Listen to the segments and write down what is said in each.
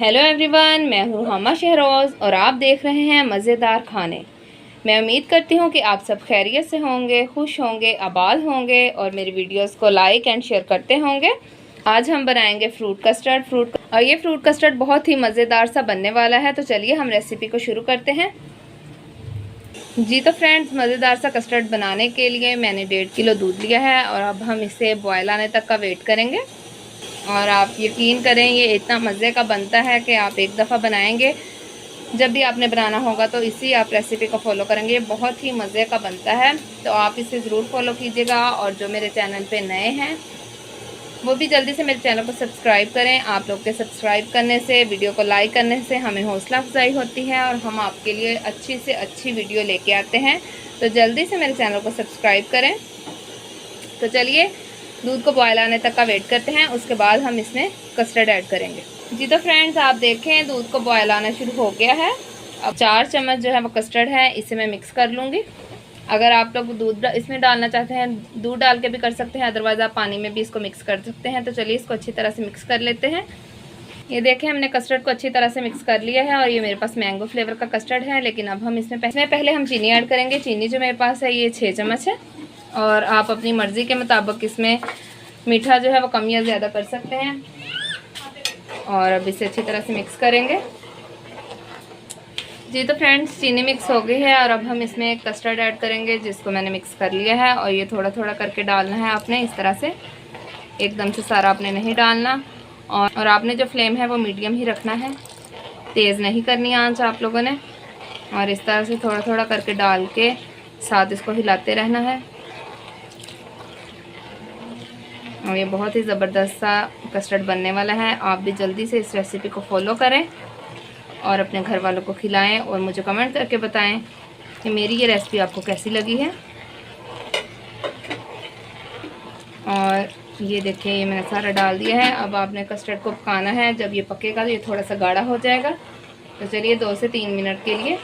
Hello everyone, मैं हूँ हमा शहरोज़ और आप देख रहे हैं मज़ेदार खाने। मैं उम्मीद करती हूँ कि आप सब खैरियत से होंगे, खुश होंगे, आबाद होंगे और मेरी वीडियोस को लाइक एंड शेयर करते होंगे। आज हम बनाएंगे फ्रूट कस्टर्ड। और ये फ्रूट कस्टर्ड बहुत ही मज़ेदार सा बनने वाला है। तो चलिए हम रेसिपी को शुरू करते हैं। जी तो फ्रेंड्स, मज़ेदार सा कस्टर्ड बनाने के लिए मैंने 1.5 किलो दूध लिया है और अब हम इसे बॉयल आने तक का वेट करेंगे। और आप यकीन करें, ये इतना मज़े का बनता है कि आप एक दफ़ा बनाएंगे, जब भी आपने बनाना होगा तो इसी आप रेसिपी को फॉलो करेंगे। ये बहुत ही मज़े का बनता है, तो आप इसे ज़रूर फॉलो कीजिएगा। और जो मेरे चैनल पे नए हैं वो भी जल्दी से मेरे चैनल को सब्सक्राइब करें। आप लोग के सब्सक्राइब करने से, वीडियो को लाइक करने से हमें हौसला अफजाई होती है और हम आपके लिए अच्छी से अच्छी वीडियो लेके आते हैं। तो जल्दी से मेरे चैनल को सब्सक्राइब करें। तो चलिए दूध को बॉयल आने तक का वेट करते हैं, उसके बाद हम इसमें कस्टर्ड ऐड करेंगे। जी तो फ्रेंड्स, आप देखें दूध को बॉयल आना शुरू हो गया है। अब 4 चम्मच जो है वो कस्टर्ड है, इसे मैं मिक्स कर लूँगी। अगर आप लोग दूध इसमें डालना चाहते हैं, दूध डाल के भी कर सकते हैं, अदरवाइज़ आप पानी में भी इसको मिक्स कर सकते हैं। तो चलिए इसको अच्छी तरह से मिक्स कर लेते हैं। ये देखें, हमने कस्टर्ड को अच्छी तरह से मिक्स कर लिया है और ये मेरे पास मैंगो फ्लेवर का कस्टर्ड है। लेकिन अब हम इसमें पहले हम चीनी ऐड करेंगे। चीनी जो मेरे पास है ये 6 चम्मच है और आप अपनी मर्ज़ी के मुताबिक इसमें मीठा जो है वो कम या ज़्यादा कर सकते हैं। और अब इसे अच्छी तरह से मिक्स करेंगे। जी तो फ्रेंड्स, चीनी मिक्स हो गई है और अब हम इसमें कस्टर्ड ऐड करेंगे, जिसको मैंने मिक्स कर लिया है। और ये थोड़ा थोड़ा करके डालना है आपने, इस तरह से, एकदम से सारा आपने नहीं डालना। और आपने जो फ्लेम है वो मीडियम ही रखना है, तेज़ नहीं करनी आंच आप लोगों ने। और इस तरह से थोड़ा थोड़ा करके डाल के साथ इसको हिलाते रहना है। और ये बहुत ही ज़बरदस्त सा कस्टर्ड बनने वाला है। आप भी जल्दी से इस रेसिपी को फॉलो करें और अपने घर वालों को खिलाएं और मुझे कमेंट करके बताएं कि मेरी ये रेसिपी आपको कैसी लगी है। और ये देखिए, ये मैंने सारा डाल दिया है। अब आपने कस्टर्ड को पकाना है। जब ये पकेगा तो ये थोड़ा सा गाढ़ा हो जाएगा। तो चलिए 2 से 3 मिनट के लिए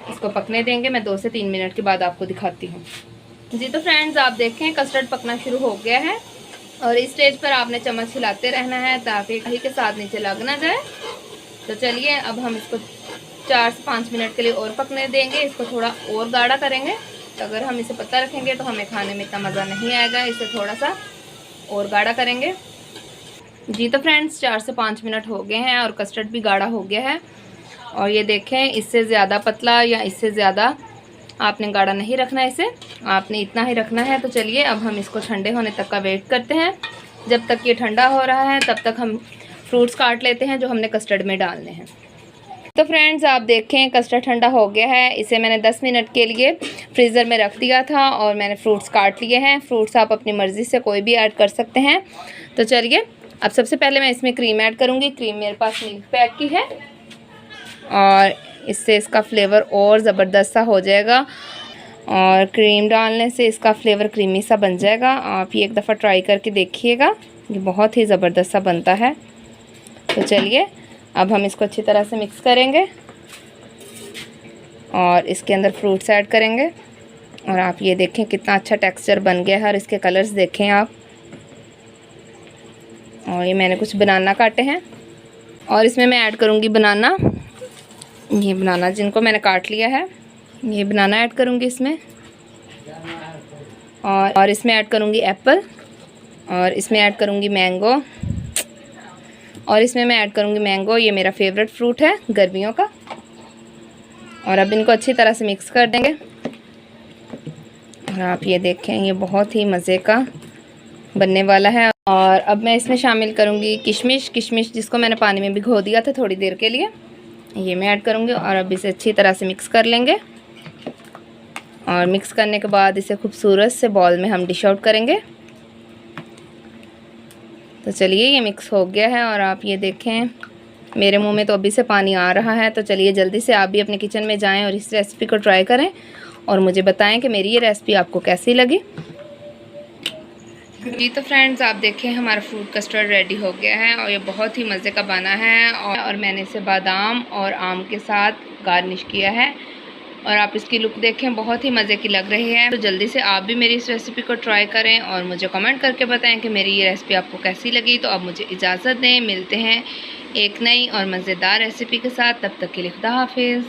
इसको पकने देंगे। मैं 2 से 3 मिनट के बाद आपको दिखाती हूँ। जी तो फ्रेंड्स, आप देखें कस्टर्ड पकना शुरू हो गया है और इस स्टेज पर आपने चम्मच हिलाते रहना है ताकि कहीं के साथ नीचे लग ना जाए। तो चलिए अब हम इसको 4 से 5 मिनट के लिए और पकने देंगे। इसको थोड़ा और गाढ़ा करेंगे। तो अगर हम इसे पत्ता रखेंगे तो हमें खाने में इतना मज़ा नहीं आएगा, इसे थोड़ा सा और गाढ़ा करेंगे। जी तो फ्रेंड्स, 4 से 5 मिनट हो गए हैं और कस्टर्ड भी गाढ़ा हो गया है। और ये देखें, इससे ज़्यादा पतला या इससे ज़्यादा आपने गाढ़ा नहीं रखना है, इसे आपने इतना ही रखना है। तो चलिए अब हम इसको ठंडे होने तक का वेट करते हैं। जब तक ये ठंडा हो रहा है तब तक हम फ्रूट्स काट लेते हैं जो हमने कस्टर्ड में डालने हैं। तो फ्रेंड्स, आप देखें कस्टर्ड ठंडा हो गया है। इसे मैंने 10 मिनट के लिए फ्रीज़र में रख दिया था और मैंने फ्रूट्स काट लिए हैं। फ्रूट्स आप अपनी मर्ज़ी से कोई भी ऐड कर सकते हैं। तो चलिए अब सबसे पहले मैं इसमें क्रीम ऐड करूँगी। क्रीम मेरे पास मिल्क पैक की है और इससे इसका फ्लेवर और ज़बरदस्त सा हो जाएगा। और क्रीम डालने से इसका फ्लेवर क्रीमी सा बन जाएगा। आप ये एक दफ़ा ट्राई करके देखिएगा, ये बहुत ही ज़बरदस्त सा बनता है। तो चलिए अब हम इसको अच्छी तरह से मिक्स करेंगे और इसके अंदर फ्रूट्स ऐड करेंगे। और आप ये देखें कितना अच्छा टेक्सचर बन गया है और इसके कलर्स देखें आप। और ये मैंने कुछ बनाना काटे हैं और इसमें मैं ऐड करूँगी बनाना। ये बनाना जिनको मैंने काट लिया है, ये बनाना ऐड करूँगी इसमें। और इसमें ऐड करूँगी एप्पल और इसमें ऐड करूँगी मैंगो। और इसमें मैं ऐड करूँगी मैंगो, ये मेरा फेवरेट फ्रूट है गर्मियों का। और अब इनको अच्छी तरह से मिक्स कर देंगे। और आप ये देखें, ये बहुत ही मज़े का बनने वाला है। और अब मैं इसमें शामिल करूँगी किशमिश जिसको मैंने पानी में भिगो दिया था थोड़ी देर के लिए, ये मैं ऐड करूँगी। और अब इसे अच्छी तरह से मिक्स कर लेंगे। और मिक्स करने के बाद इसे खूबसूरत से बॉल में हम डिश आउट करेंगे। तो चलिए ये मिक्स हो गया है और आप ये देखें, मेरे मुंह में तो अभी से पानी आ रहा है। तो चलिए जल्दी से आप भी अपने किचन में जाएं और इस रेसिपी को ट्राई करें और मुझे बताएं कि मेरी ये रेसिपी आपको कैसी लगी। जी तो फ्रेंड्स, आप देखें हमारा फ्रूट कस्टर्ड रेडी हो गया है और ये बहुत ही मज़े का बना है। और मैंने इसे बादाम और आम के साथ गार्निश किया है और आप इसकी लुक देखें, बहुत ही मज़े की लग रही है। तो जल्दी से आप भी मेरी इस रेसिपी को ट्राई करें और मुझे कमेंट करके बताएं कि मेरी ये रेसिपी आपको कैसी लगी। तो अब मुझे इजाज़त दें, मिलते हैं एक नई और मज़ेदार रेसिपी के साथ। तब तक के लिए खुदा हाफिज़।